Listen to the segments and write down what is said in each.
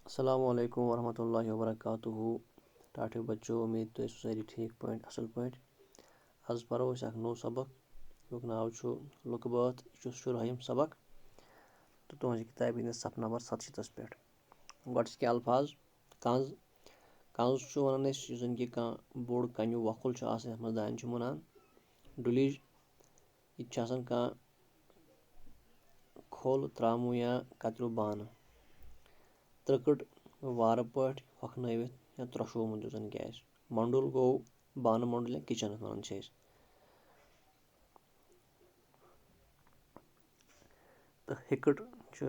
السلام علیکم ورحمۃ اللہ وبرکاتہ ٹاٹھیو بچو امید تُہۍ ٲسِو سٲری ٹھیٖک پٲٹھۍ اَصٕل پٲٹھۍ آز پَرو أسۍ اَکھ نوٚو سبق ییٚمیُک ناو چھُ لُکہٕ بٲتھ یہِ چھُ شُراہِم سبق تہٕ تُہٕنٛزِ کِتابہِ ہِنٛدِس صفہٕ نمبر 67 پٮ۪ٹھ گۄڈٕ چھِ کینٛہہ الفاظ کنٛز کنٛز چھُ وَنان أسۍ یُس زَن کہِ کانٛہہ بوٚڑ کَنیوٗ وۄکھُل چھُ آسان یَتھ منٛز دانہِ چھُ مُنان ڈُلِج یہِ تہِ چھُ آسان کانٛہہ کھوٚل ترٛاموٗ یا کَتریوٗ بانہٕ ترٛکٕٹ وارٕ پٲٹھۍ ہۄکھنٲوِتھ یا ترٛوشومُت یُس زَن کہِ آسہِ مۄنٛڈُل گوٚو بانہٕ مۄنٛڈُل یا کِچَن یَتھ وَنان چھِ أسۍ تہٕ ہِکٕٹ چھُ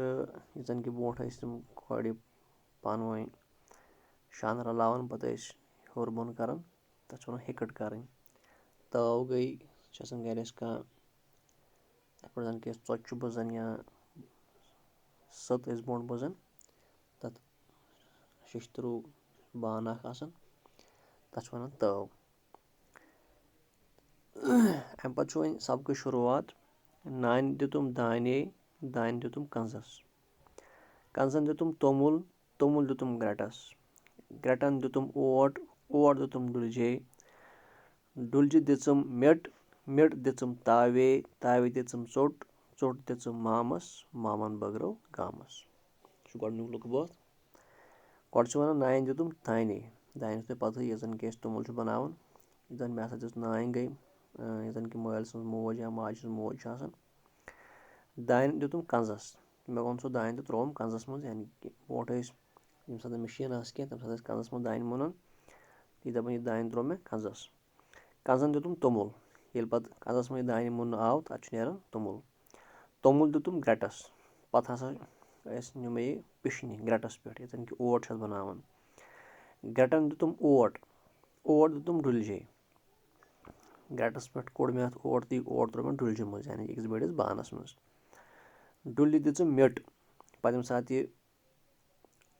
یُس زَن کہِ برونٛٹھ ٲسۍ تِم کورِ پانہٕ ؤنۍ شانہٕ رَلاوان پَتہٕ ٲسۍ ہیوٚر بۄن کَران تَتھ چھِ وَنان ہِکٕٹ کَرٕنۍ تٲو گٔے چھِ آسان گَرِ اَسہِ کانٛہہ یَتھ پٮ۪ٹھ زَن کہِ أسۍ ژۄچہِ چھُ بٕزان یا سٔت ٲسۍ برونٛٹھ بٕزان تَتھ شیشتٕروٗ بانہٕ اَکھ آسان تَتھ چھِ وَنان تٲو اَمہِ پَتہٕ چھُ وۄنۍ سبقٕچ شُروعات نانہِ دیُتُم دانے دانہِ دیُتُم کَنزَس کَنزَن دیُتُم توٚمُل توٚمُل دیُتُم گرٛٮ۪ٹَس گرٛٮ۪ٹَن دیُتُم اوٹ اوٹ دیُتُم ڈُلجے ڈُلجہِ دِژٕم مِٹ مِٹ دِژٕم تاوے تاوے دِژٕم ژوٚٹ ژوٚٹ دِژٕم مامَس مامَن بٲگرٲو گامَس یہِ چھُ گۄڈٕنیُک لُکہٕ بٲتھ گۄڈٕ چھِ وَنان نانہِ دیُتُم دانے دانہِ چھِ تۄہہِ پَتہٕ یُس زَن کہِ أسۍ توٚمُل چھُ بَناوان یُس زَن مےٚ ہَسا دِژ نانۍ گٔے یُس زَن کہِ مٲلۍ سٕنٛز موج یا ماجہِ ہٕنٛز موج چھِ آسان دانہِ دیُتُم کَنزَس مےٚ اوٚن سُہ دانہِ تہٕ ترٛووُم کَنزَس منٛز یعنی کہِ برونٛٹھ ٲسۍ ییٚمہِ ساتہٕ مِشیٖن ٲس کینٛہہ تَمہِ ساتہٕ ٲسۍ کَنزَس منٛز دانہِ مُنان یہِ دَپان یہِ دانہِ ترٛوو مےٚ کَنزَس کَنزَن دیُتُم توٚمُل ییٚلہِ پَتہٕ کَنزَس منٛز یہِ دانہِ مُننہٕ آو تَتھ چھُ نیران توٚمُل توٚمُل دیُتُم گرٛٮ۪ٹَس پَتہٕ ہَسا ٲسۍ نیوٗ مےٚ یہِ پِشنہِ گرٛٮ۪ٹَس پٮ۪ٹھ ییٚتٮ۪ن کہِ اوٹ چھِ اَتھ بَناوان گرٛٮ۪ٹَن دیُتُم اوٹ اوٹ دیُتُم ڈُلجے گرٛٮ۪ٹَس پٮ۪ٹھ کوٚڑ مےٚ اَتھ اوٹ تہٕ یہِ اوٹ ترٛوو مےٚ ڈُلجہِ منٛز یعنی أکِس بٔڑِس بانَس منٛز ڈُلہِ دِژٕم مِٹ پَتہٕ ییٚمہِ ساتہٕ یہِ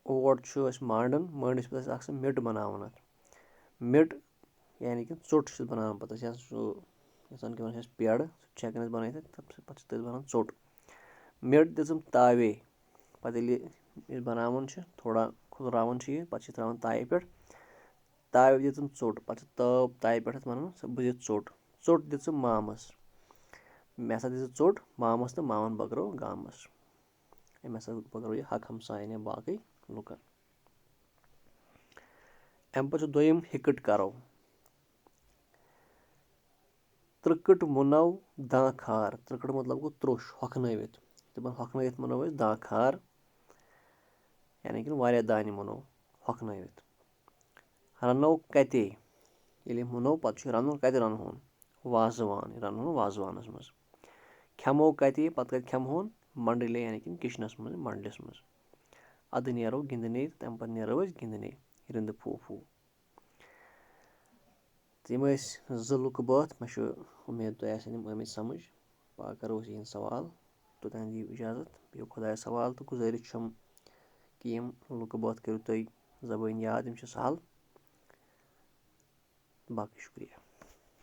اوٹ چھُ أسۍ مانٛڈان مٲنٛڈِتھ پَتہٕ ٲسۍ اَکھ سۄ مِٹ بَناوان اَتھ مِٹ یعنی کہِ ژوٚٹ چھِ بَناوان پَتہٕ أسۍ یا سُہ یَتھ زَن کہِ وَنان چھِ أسۍ پیڑٕ سُہ تہِ چھِ ہٮ۪کان أسۍ بَنٲوِتھ پَتہٕ چھِ تٔتھۍ بَنان ژوٚٹ مِٹ دِژٕم تاوے پَتہٕ ییٚلہِ یہِ بَناوان چھِ تھوڑا کھُلراوان چھِ یہِ پَتہٕ چھِ ترٛاوان تایہِ پٮ۪ٹھ تاوِ دِژٕم ژوٚٹ پَتہٕ چھِ تٲو تایہِ پٮ۪ٹھ اَتھ وَنان سۄ بٕزِتھ ژوٚٹ ژوٚٹ دِژٕم مامَس مےٚ ہَسا دِژٕ ژوٚٹ مامَس تہٕ مامَن بٲگرٲو گامَس أمۍ ہَسا بٲگرٲو یہِ حق ہمساین یا باقٕے لُکَن اَمہِ پَتہٕ چھُ دوٚیِم ہِکٕٹ کَرو ترٛکٕٹ مُنو داں کھار ترٛکٕٹ مطلب گوٚو ترٛوش ہۄکھنٲوِتھ دَپان ہۄکھنٲوِتھ مُنو أسۍ داں کھار یعنی کہِ واریاہ دانہِ مُنو ہۄکھنٲوِتھ رَنو کَتے ییٚلہِ یہِ مُنو پَتہٕ چھُ رَنُن کَتہِ رَنہون وازوان یہِ رَنہون وازوانَس منٛز کھٮ۪مو کَتے پَتہٕ کَتہِ کھٮ۪مہون مَنڈلے یعنی کہِ کِچنَس منٛز مَنڈلِس منٛز اَدٕ نیرو گِنٛدنہِ تہٕ تَمہِ پَتہٕ نیرو أسۍ گِنٛدنہِ رِنٛدٕ پھوٗ تہٕ یِم ٲسۍ زٕ لُکہٕ بٲتھ مےٚ چھُ اُمید تۄہہِ آسن یِم آمٕتۍ سَمٕجھ پَگاہ کَرو أسۍ یِہِنٛدۍ سوال توٚتام دِیِو اِجازت بِہِو خۄدایَس حوال تہٕ گُزٲرِش چھَم کہِ یِم لُکہٕ بٲتھ کٔرِو تُہۍ زبٲنۍ یاد یِم چھِ سہل باقٕے شُکریہ